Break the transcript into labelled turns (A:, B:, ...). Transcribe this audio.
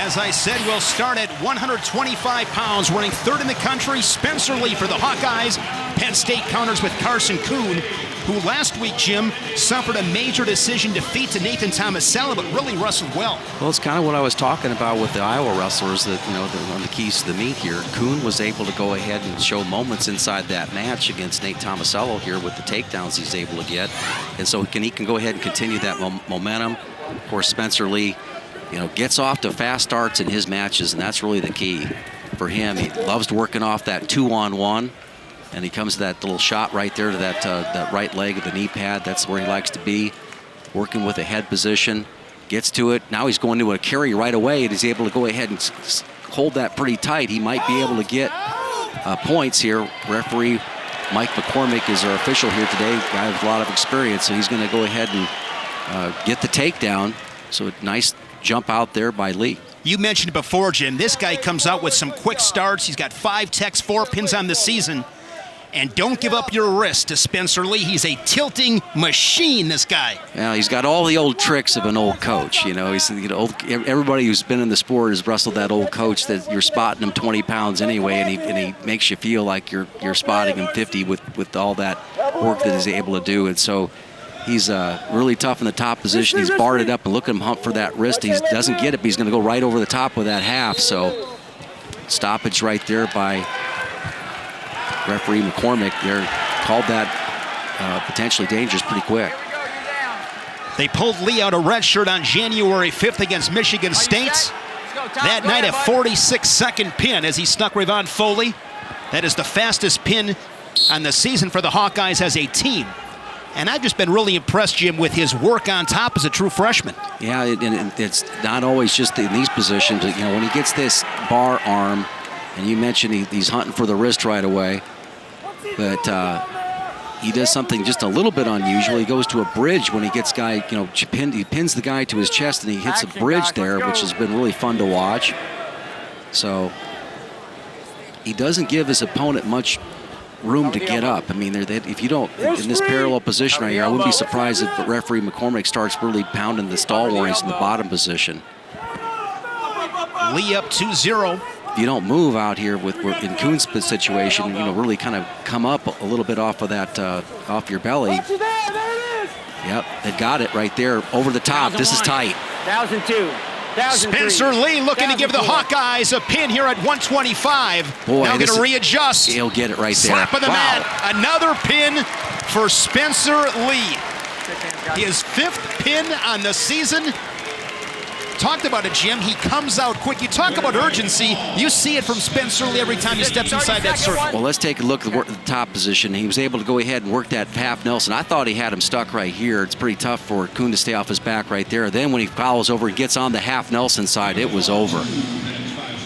A: As I said, we'll start at 125 pounds, running third in the country. Spencer Lee for the Hawkeyes. Penn State counters with Carson Kuhn, who last week, Jim, suffered a major decision defeat to Nathan Tomasello, but really wrestled well.
B: Well, it's kind of what I was talking about with the Iowa wrestlers, that, you know, on the keys to the meat here. Kuhn was able to go ahead and show moments inside that match against Nate Tomasello here with the takedowns he's able to get. And so he can go ahead and continue that momentum. Of course, Spencer Lee, you know, gets off to fast starts in his matches, and that's really the key for him. He loves working off that 2-on-1, and he comes to that little shot right there to that right leg of the knee pad. That's where he likes to be, working with a head position. Gets to it. Now he's going to a carry right away, and he's able to go ahead and hold that pretty tight. He might be able to get points here. Referee Mike McCormick is our official here today, guy with a lot of experience, so he's going to go ahead and get the takedown. So nice jump out there by Lee.
A: You mentioned it before, Jim. This guy comes out with some quick starts. He's got 5 techs, 4 pins on the season. And don't give up your wrist to Spencer Lee. He's a tilting machine, this guy.
B: Yeah, he's got all the old tricks of an old coach. You know, he's, you know, everybody who's been in the sport has wrestled that old coach that you're spotting him 20 pounds anyway, and he makes you feel like you're spotting him 50 with all that work that he's able to do. And so he's really tough in the top position. He's barred it up, and look at him hump for that wrist. He doesn't get it, but he's going to go right over the top with that half. So stoppage right there by referee McCormick. There called that potentially dangerous pretty quick.
A: They pulled Lee out a red shirt on January 5th against Michigan State. That night, a 46-second pin as he stuck Revon Foley. That is the fastest pin on the season for the Hawkeyes as a team. And I've just been really impressed, Jim, with his work on top as a true freshman.
B: Yeah, and it's not always just in these positions. You know, when he gets this bar arm, and you mentioned he's hunting for the wrist right away, but he does something just a little bit unusual. He goes to a bridge when he gets guy, you know, he pins the guy to his chest, and he hits a bridge there, which has been really fun to watch. So he doesn't give his opponent much room to get up. I mean, if you don't, in this parallel position right here, I wouldn't be surprised if referee McCormick starts really pounding the stall warnings in the bottom position.
A: Lee up 2-0.
B: If you don't move out here in Kuhn's situation, you know, really kind of come up a little bit off of that, off your belly. Yep, they got it right there over the top. This is tight.
C: 1,002.
A: Spencer Lee looking to give the Hawkeyes a pin here at 125.
B: Boy,
A: now going to readjust.
B: He'll get it right there.
A: Slap of the mat. Another pin for Spencer Lee. His 5th pin on the season. Talked about it, Jim. He comes out quick. You talk about urgency. You see it from Spencer Lee every time he steps inside that circle.
B: Well, let's take a look at the top position. He was able to go ahead and work that half Nelson. I thought he had him stuck right here. It's pretty tough for Kuhn to stay off his back right there. Then when he follows over and gets on the half Nelson side, it was over.